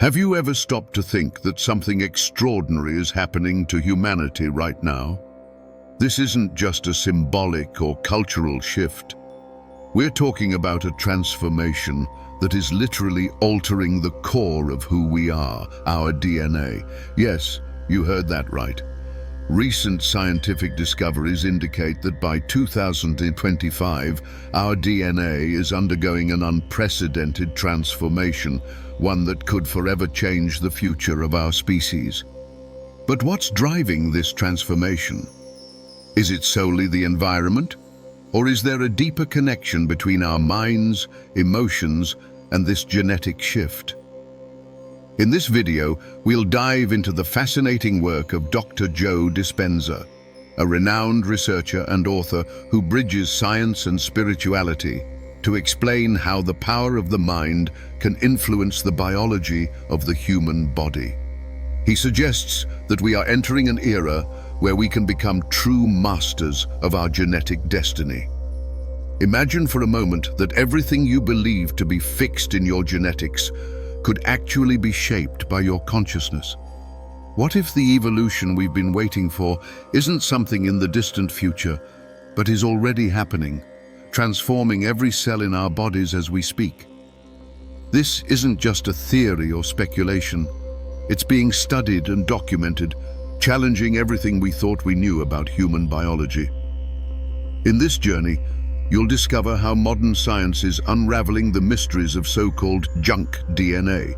Have you ever stopped to think that something extraordinary is happening to humanity right now? This isn't just a symbolic or cultural shift. We're talking about a transformation that is literally altering the core of who we are, our DNA. Yes, you heard that right. Recent scientific discoveries indicate that by 2025, our DNA is undergoing an unprecedented transformation, one that could forever change the future of our species. But what's driving this transformation? Is it solely the environment? Or is there a deeper connection between our minds, emotions, and this genetic shift? In this video, we'll dive into the fascinating work of Dr. Joe Dispenza, a renowned researcher and author who bridges science and spirituality to explain how the power of the mind can influence the biology of the human body. He suggests that we are entering an era where we can become true masters of our genetic destiny. Imagine for a moment that everything you believe to be fixed in your genetics could actually be shaped by your consciousness. What if the evolution we've been waiting for isn't something in the distant future, but is already happening, transforming every cell in our bodies as we speak? This isn't just a theory or speculation. It's being studied and documented, challenging everything we thought we knew about human biology. In this journey, you'll discover how modern science is unraveling the mysteries of so-called junk DNA,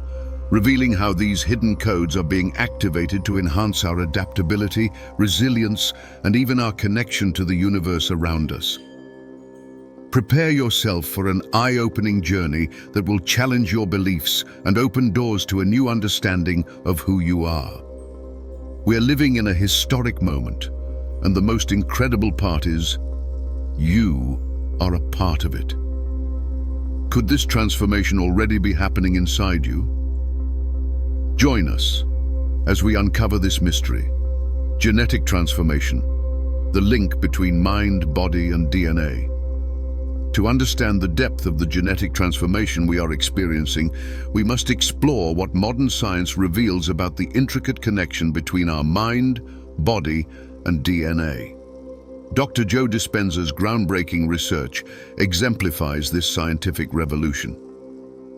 revealing how these hidden codes are being activated to enhance our adaptability, resilience, and even our connection to the universe around us. Prepare yourself for an eye-opening journey that will challenge your beliefs and open doors to a new understanding of who you are. We're living in a historic moment, and the most incredible part is, you are a part of it. Could this transformation already be happening inside you? Join us as we uncover this mystery. Genetic transformation, the link between mind, body, and DNA. To understand the depth of the genetic transformation we are experiencing, we must explore what modern science reveals about the intricate connection between our mind, body, and DNA. Dr. Joe Dispenza's groundbreaking research exemplifies this scientific revolution.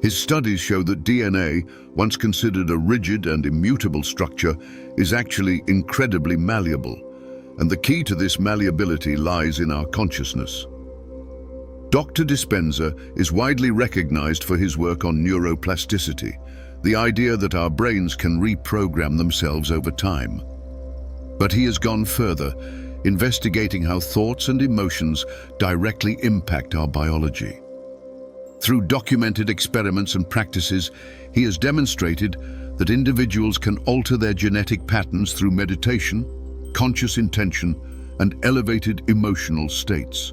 His studies show that DNA, once considered a rigid and immutable structure, is actually incredibly malleable, and the key to this malleability lies in our consciousness. Dr. Dispenza is widely recognized for his work on neuroplasticity, the idea that our brains can reprogram themselves over time. But he has gone further, investigating how thoughts and emotions directly impact our biology. Through documented experiments and practices, he has demonstrated that individuals can alter their genetic patterns through meditation, conscious intention, and elevated emotional states.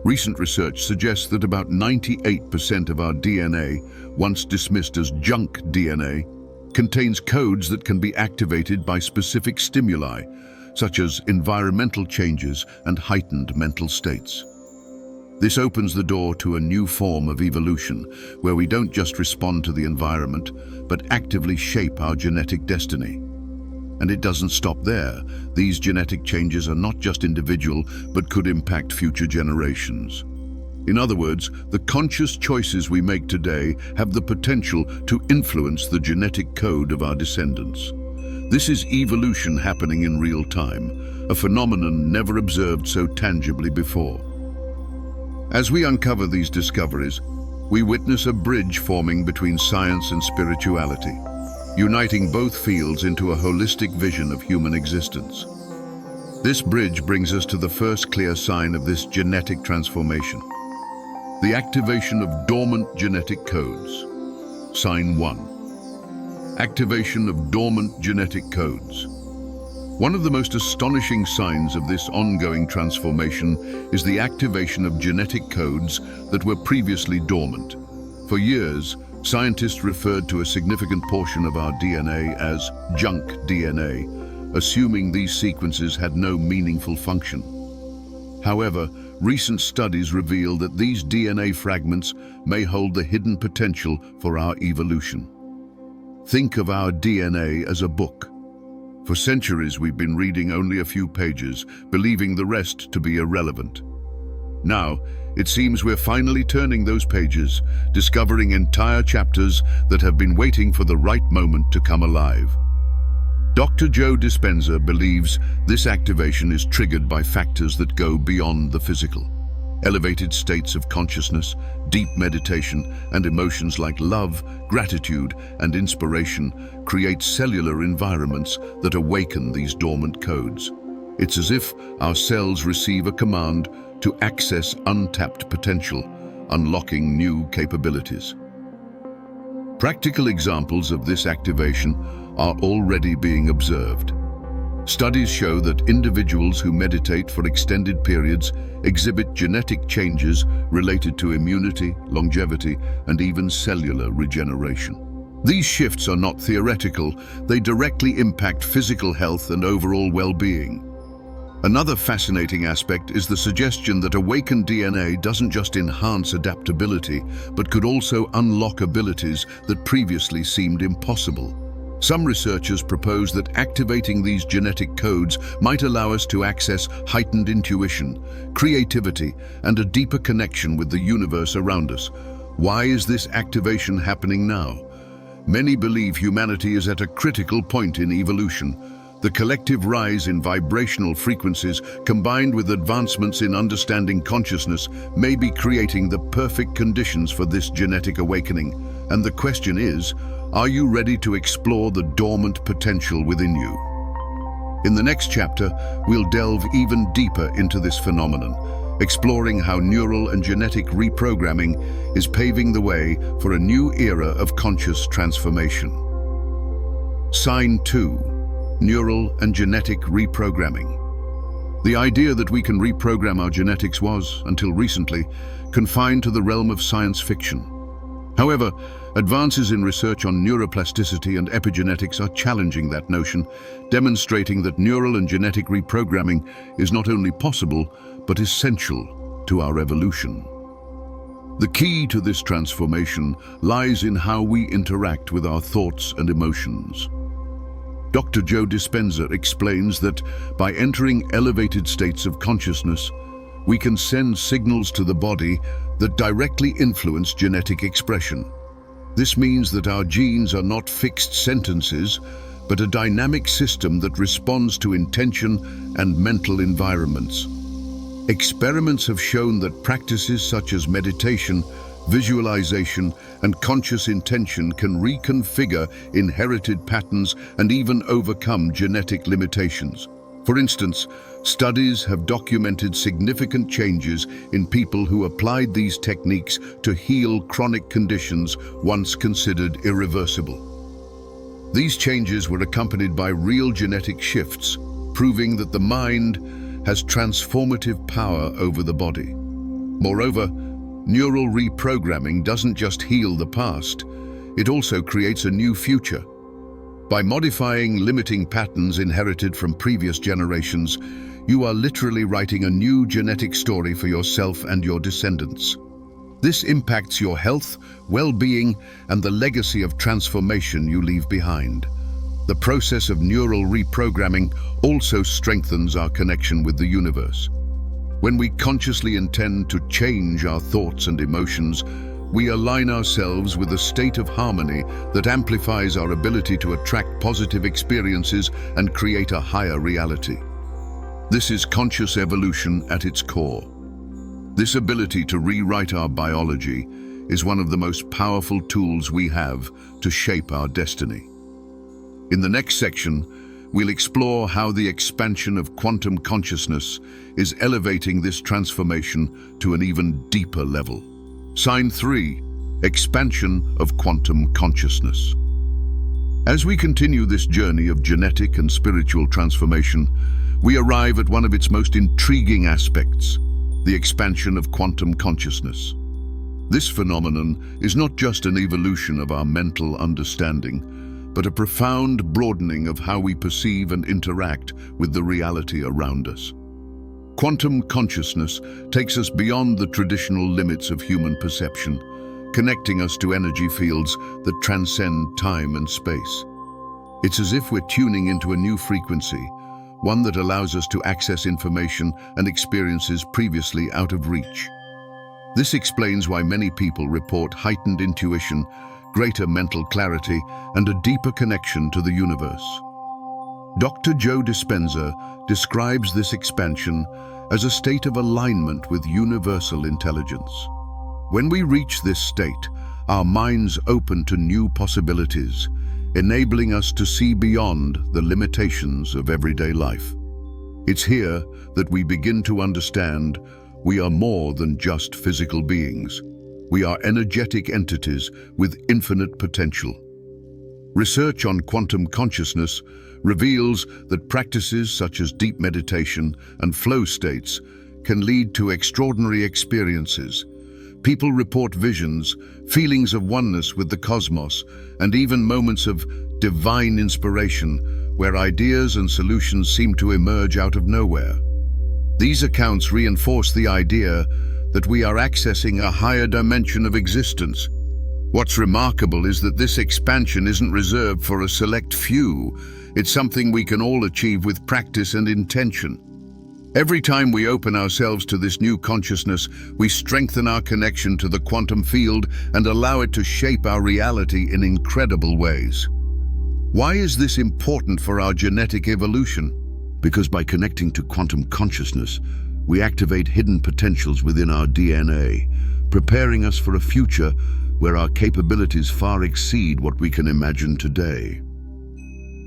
Recent research suggests that about 98% of our DNA, once dismissed as junk DNA, contains codes that can be activated by specific stimuli, such as environmental changes and heightened mental states. This opens the door to a new form of evolution, where we don't just respond to the environment, but actively shape our genetic destiny. And it doesn't stop there. These genetic changes are not just individual, but could impact future generations. In other words, the conscious choices we make today have the potential to influence the genetic code of our descendants. This is evolution happening in real time, a phenomenon never observed so tangibly before. As we uncover these discoveries, we witness a bridge forming between science and spirituality, uniting both fields into a holistic vision of human existence. This bridge brings us to the first clear sign of this genetic transformation: the activation of dormant genetic codes. Sign 1. Activation of dormant genetic codes. One of the most astonishing signs of this ongoing transformation is the activation of genetic codes that were previously dormant. For years, scientists referred to a significant portion of our DNA as junk DNA, assuming these sequences had no meaningful function. However, recent studies reveal that these DNA fragments may hold the hidden potential for our evolution. Think of our DNA as a book. For centuries, we've been reading only a few pages, believing the rest to be irrelevant. Now, it seems we're finally turning those pages, discovering entire chapters that have been waiting for the right moment to come alive. Dr. Joe Dispenza believes this activation is triggered by factors that go beyond the physical. Elevated states of consciousness, deep meditation, and emotions like love, gratitude, and inspiration create cellular environments that awaken these dormant codes. It's as if our cells receive a command to access untapped potential, unlocking new capabilities. Practical examples of this activation are already being observed. Studies show that individuals who meditate for extended periods exhibit genetic changes related to immunity, longevity, and even cellular regeneration. These shifts are not theoretical, they directly impact physical health and overall well-being. Another fascinating aspect is the suggestion that awakened DNA doesn't just enhance adaptability, but could also unlock abilities that previously seemed impossible. Some researchers propose that activating these genetic codes might allow us to access heightened intuition, creativity, and a deeper connection with the universe around us. Why is this activation happening now? Many believe humanity is at a critical point in evolution. The collective rise in vibrational frequencies, combined with advancements in understanding consciousness, may be creating the perfect conditions for this genetic awakening. And the question is, are you ready to explore the dormant potential within you? In the next chapter, we'll delve even deeper into this phenomenon, exploring how neural and genetic reprogramming is paving the way for a new era of conscious transformation. Sign 2. Neural and genetic reprogramming. The idea that we can reprogram our genetics was, until recently, confined to the realm of science fiction. However, advances in research on neuroplasticity and epigenetics are challenging that notion, demonstrating that neural and genetic reprogramming is not only possible, but essential to our evolution. The key to this transformation lies in how we interact with our thoughts and emotions. Dr. Joe Dispenza explains that by entering elevated states of consciousness, we can send signals to the body that directly influence genetic expression. This means that our genes are not fixed sentences, but a dynamic system that responds to intention and mental environments. Experiments have shown that practices such as meditation, visualization, and conscious intention can reconfigure inherited patterns and even overcome genetic limitations. For instance, studies have documented significant changes in people who applied these techniques to heal chronic conditions once considered irreversible. These changes were accompanied by real genetic shifts, proving that the mind has transformative power over the body. Moreover, neural reprogramming doesn't just heal the past, it also creates a new future. By modifying limiting patterns inherited from previous generations, you are literally writing a new genetic story for yourself and your descendants. This impacts your health, well-being, and the legacy of transformation you leave behind. The process of neural reprogramming also strengthens our connection with the universe. When we consciously intend to change our thoughts and emotions, we align ourselves with a state of harmony that amplifies our ability to attract positive experiences and create a higher reality. This is conscious evolution at its core. This ability to rewrite our biology is one of the most powerful tools we have to shape our destiny. In the next section, we'll explore how the expansion of quantum consciousness is elevating this transformation to an even deeper level. Sign 3. Expansion of quantum consciousness. As we continue this journey of genetic and spiritual transformation, we arrive at one of its most intriguing aspects, the expansion of quantum consciousness. This phenomenon is not just an evolution of our mental understanding, but a profound broadening of how we perceive and interact with the reality around us. Quantum consciousness takes us beyond the traditional limits of human perception, connecting us to energy fields that transcend time and space. It's as if we're tuning into a new frequency, one that allows us to access information and experiences previously out of reach. This explains why many people report heightened intuition, greater mental clarity, and a deeper connection to the universe. Dr. Joe Dispenza describes this expansion as a state of alignment with universal intelligence. When we reach this state, our minds open to new possibilities, enabling us to see beyond the limitations of everyday life. It's here that we begin to understand we are more than just physical beings. We are energetic entities with infinite potential. Research on quantum consciousness reveals that practices such as deep meditation and flow states can lead to extraordinary experiences. People report visions, feelings of oneness with the cosmos, and even moments of divine inspiration where ideas and solutions seem to emerge out of nowhere. These accounts reinforce the idea that we are accessing a higher dimension of existence. What's remarkable is that this expansion isn't reserved for a select few. It's something we can all achieve with practice and intention. Every time we open ourselves to this new consciousness, we strengthen our connection to the quantum field and allow it to shape our reality in incredible ways. Why is this important for our genetic evolution? Because by connecting to quantum consciousness, we activate hidden potentials within our DNA, preparing us for a future where our capabilities far exceed what we can imagine today.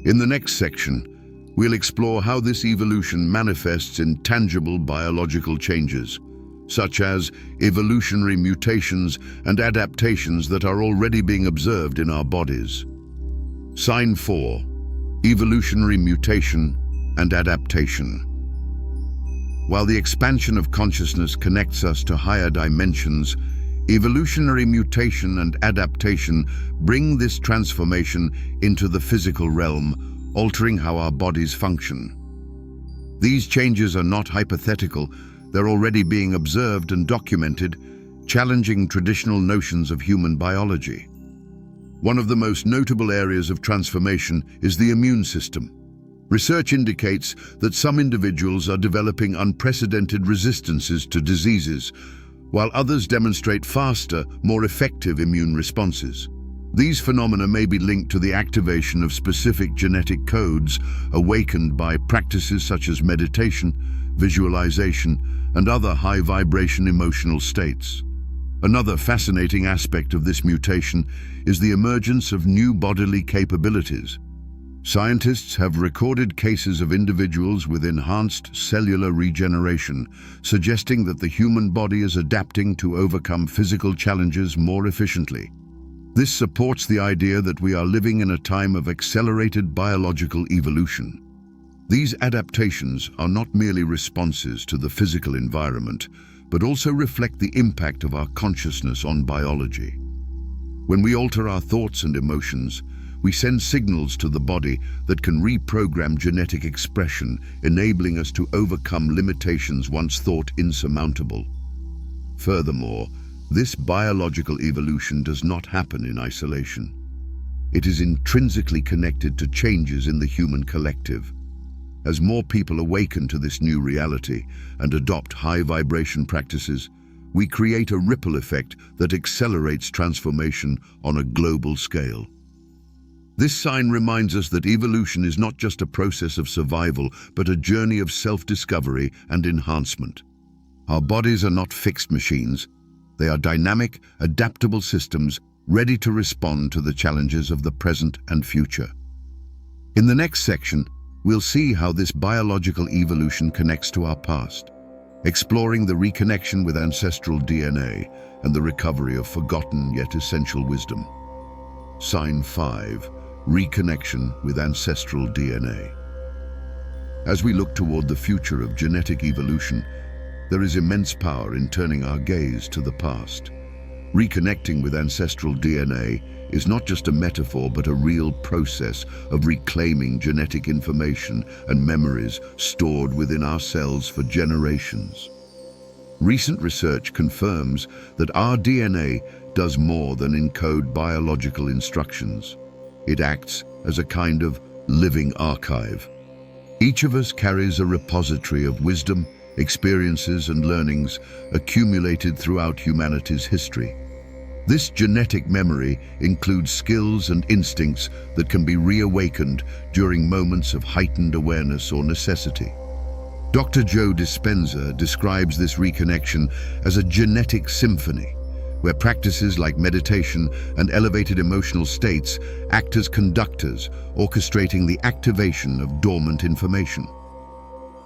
In the next section, we'll explore how this evolution manifests in tangible biological changes, such as evolutionary mutations and adaptations that are already being observed in our bodies. Sign 4: Evolutionary mutation and adaptation. While the expansion of consciousness connects us to higher dimensions, evolutionary mutation and adaptation bring this transformation into the physical realm, altering how our bodies function. These changes are not hypothetical, they're already being observed and documented, challenging traditional notions of human biology. One of the most notable areas of transformation is the immune system. Research indicates that some individuals are developing unprecedented resistances to diseases, while others demonstrate faster, more effective immune responses. These phenomena may be linked to the activation of specific genetic codes awakened by practices such as meditation, visualization, and other high-vibration emotional states. Another fascinating aspect of this mutation is the emergence of new bodily capabilities. Scientists have recorded cases of individuals with enhanced cellular regeneration, suggesting that the human body is adapting to overcome physical challenges more efficiently. This supports the idea that we are living in a time of accelerated biological evolution. These adaptations are not merely responses to the physical environment, but also reflect the impact of our consciousness on biology. When we alter our thoughts and emotions, we send signals to the body that can reprogram genetic expression, enabling us to overcome limitations once thought insurmountable. Furthermore, this biological evolution does not happen in isolation. It is intrinsically connected to changes in the human collective. As more people awaken to this new reality and adopt high-vibration practices, we create a ripple effect that accelerates transformation on a global scale. This sign reminds us that evolution is not just a process of survival, but a journey of self-discovery and enhancement. Our bodies are not fixed machines. They are dynamic, adaptable systems ready to respond to the challenges of the present and future. In the next section, we'll see how this biological evolution connects to our past, exploring the reconnection with ancestral DNA and the recovery of forgotten yet essential wisdom. Sign 5: Reconnection with ancestral DNA. As we look toward the future of genetic evolution, there is immense power in turning our gaze to the past. Reconnecting with ancestral DNA is not just a metaphor but a real process of reclaiming genetic information and memories stored within our cells for generations. Recent research confirms that our DNA does more than encode biological instructions. It acts as a kind of living archive. Each of us carries a repository of wisdom, experiences, and learnings accumulated throughout humanity's history. This genetic memory includes skills and instincts that can be reawakened during moments of heightened awareness or necessity. Dr. Joe Dispenza describes this reconnection as a genetic symphony, where practices like meditation and elevated emotional states act as conductors, orchestrating the activation of dormant information.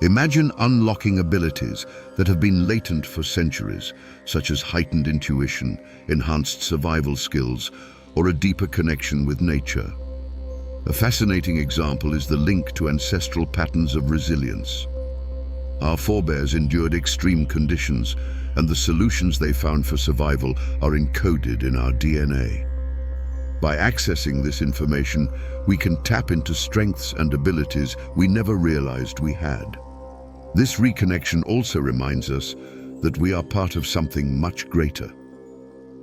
Imagine unlocking abilities that have been latent for centuries, such as heightened intuition, enhanced survival skills, or a deeper connection with nature. A fascinating example is the link to ancestral patterns of resilience. Our forebears endured extreme conditions, and the solutions they found for survival are encoded in our DNA. By accessing this information, we can tap into strengths and abilities we never realized we had. This reconnection also reminds us that we are part of something much greater.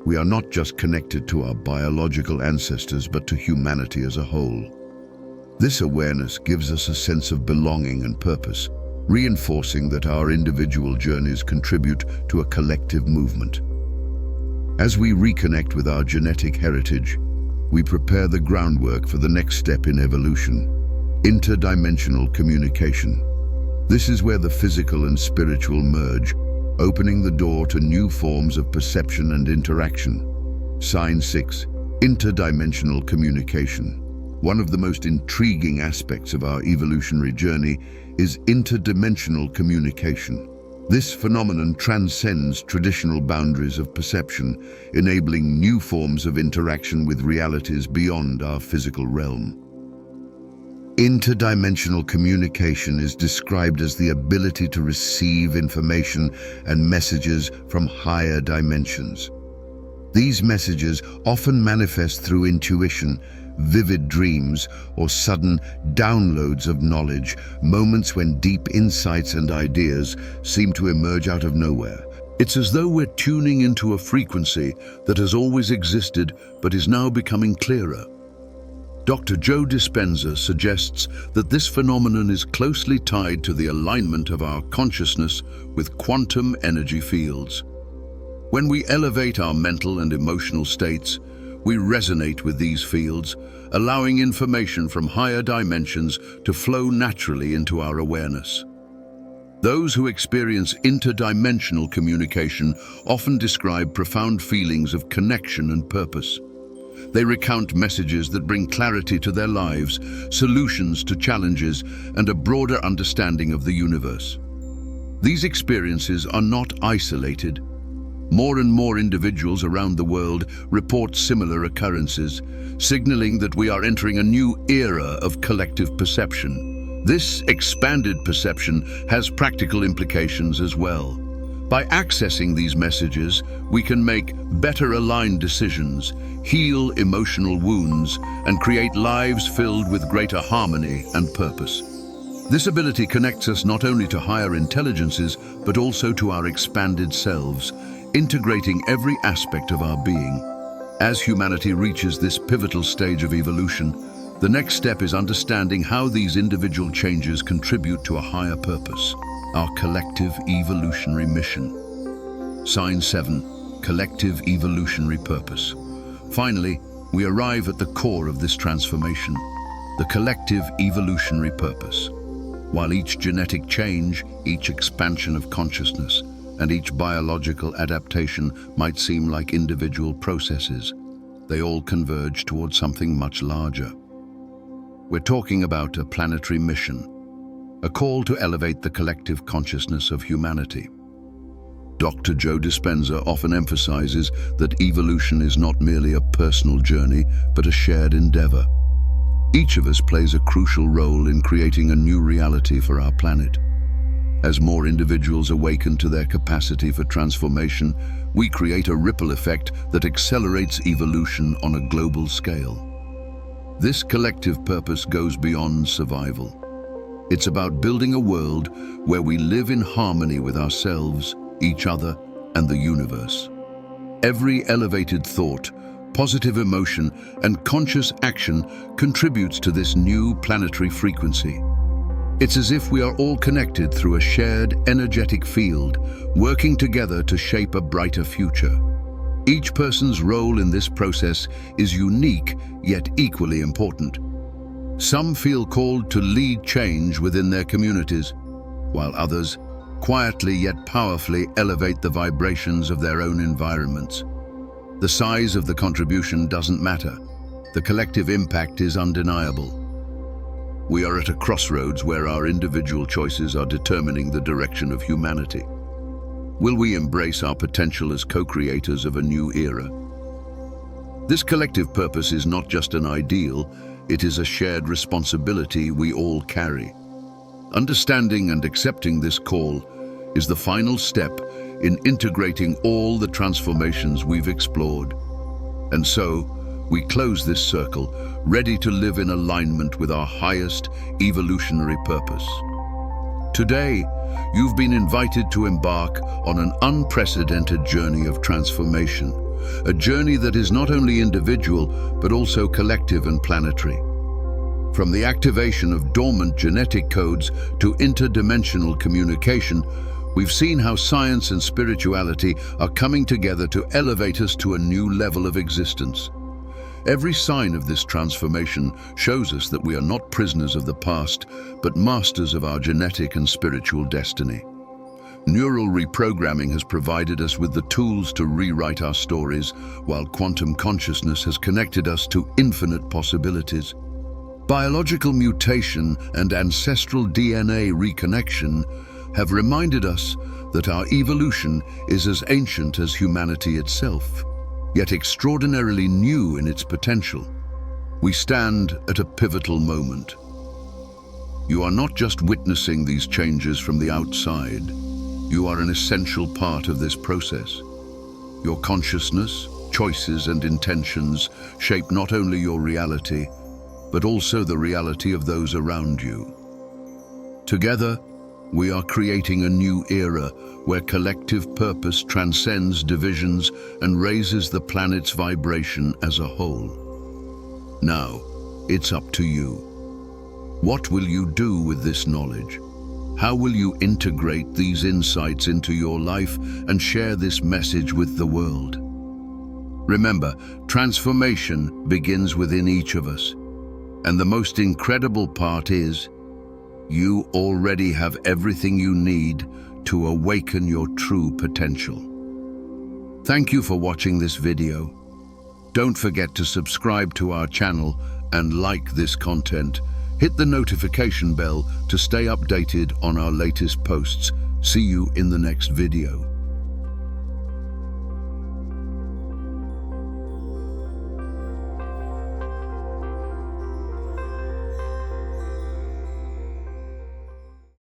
We are not just connected to our biological ancestors, but to humanity as a whole. This awareness gives us a sense of belonging and purpose, reinforcing that our individual journeys contribute to a collective movement. As we reconnect with our genetic heritage, we prepare the groundwork for the next step in evolution: interdimensional communication. This is where the physical and spiritual merge, opening the door to new forms of perception and interaction. Sign 6. Interdimensional communication. One of the most intriguing aspects of our evolutionary journey is interdimensional communication. This phenomenon transcends traditional boundaries of perception, enabling new forms of interaction with realities beyond our physical realm. Interdimensional communication is described as the ability to receive information and messages from higher dimensions. These messages often manifest through intuition, vivid dreams, or sudden downloads of knowledge, moments when deep insights and ideas seem to emerge out of nowhere. It's as though we're tuning into a frequency that has always existed but is now becoming clearer. Dr. Joe Dispenza suggests that this phenomenon is closely tied to the alignment of our consciousness with quantum energy fields. When we elevate our mental and emotional states, we resonate with these fields, allowing information from higher dimensions to flow naturally into our awareness. Those who experience interdimensional communication often describe profound feelings of connection and purpose. They recount messages that bring clarity to their lives, solutions to challenges, and a broader understanding of the universe. These experiences are not isolated. More and more individuals around the world report similar occurrences, signaling that we are entering a new era of collective perception. This expanded perception has practical implications as well. By accessing these messages, we can make better aligned decisions, heal emotional wounds, and create lives filled with greater harmony and purpose. This ability connects us not only to higher intelligences, but also to our expanded selves, integrating every aspect of our being. As humanity reaches this pivotal stage of evolution, the next step is understanding how these individual changes contribute to a higher purpose, our collective evolutionary mission. Sign 7. Collective evolutionary purpose. Finally, we arrive at the core of this transformation, the collective evolutionary purpose. While each genetic change, each expansion of consciousness, and each biological adaptation might seem like individual processes, they all converge towards something much larger. We're talking about a planetary mission, a call to elevate the collective consciousness of humanity. Dr. Joe Dispenza often emphasizes that evolution is not merely a personal journey, but a shared endeavor. Each of us plays a crucial role in creating a new reality for our planet. As more individuals awaken to their capacity for transformation, we create a ripple effect that accelerates evolution on a global scale. This collective purpose goes beyond survival. It's about building a world where we live in harmony with ourselves, each other, and the universe. Every elevated thought, positive emotion, and conscious action contributes to this new planetary frequency. It's as if we are all connected through a shared energetic field, working together to shape a brighter future. Each person's role in this process is unique, yet equally important. Some feel called to lead change within their communities, while others quietly yet powerfully elevate the vibrations of their own environments. The size of the contribution doesn't matter. The collective impact is undeniable. We are at a crossroads where our individual choices are determining the direction of humanity. Will we embrace our potential as co-creators of a new era? This collective purpose is not just an ideal, it is a shared responsibility we all carry. Understanding and accepting this call is the final step in integrating all the transformations we've explored. And so, we close this circle, ready to live in alignment with our highest evolutionary purpose. Today, you've been invited to embark on an unprecedented journey of transformation, a journey that is not only individual, but also collective and planetary. From the activation of dormant genetic codes to interdimensional communication, we've seen how science and spirituality are coming together to elevate us to a new level of existence. Every sign of this transformation shows us that we are not prisoners of the past, but masters of our genetic and spiritual destiny. Neural reprogramming has provided us with the tools to rewrite our stories, while quantum consciousness has connected us to infinite possibilities. Biological mutation and ancestral DNA reconnection have reminded us that our evolution is as ancient as humanity itself, yet extraordinarily new in its potential. We stand at a pivotal moment. You are not just witnessing these changes from the outside, you are an essential part of this process. Your consciousness, choices, and intentions shape not only your reality, but also the reality of those around you. Together, we are creating a new era where collective purpose transcends divisions and raises the planet's vibration as a whole. Now, it's up to you. What will you do with this knowledge? How will you integrate these insights into your life and share this message with the world? Remember, transformation begins within each of us. And the most incredible part is, you already have everything you need to awaken your true potential. Thank you for watching this video. Don't forget to subscribe to our channel and like this content. Hit the notification bell to stay updated on our latest posts. See you in the next video.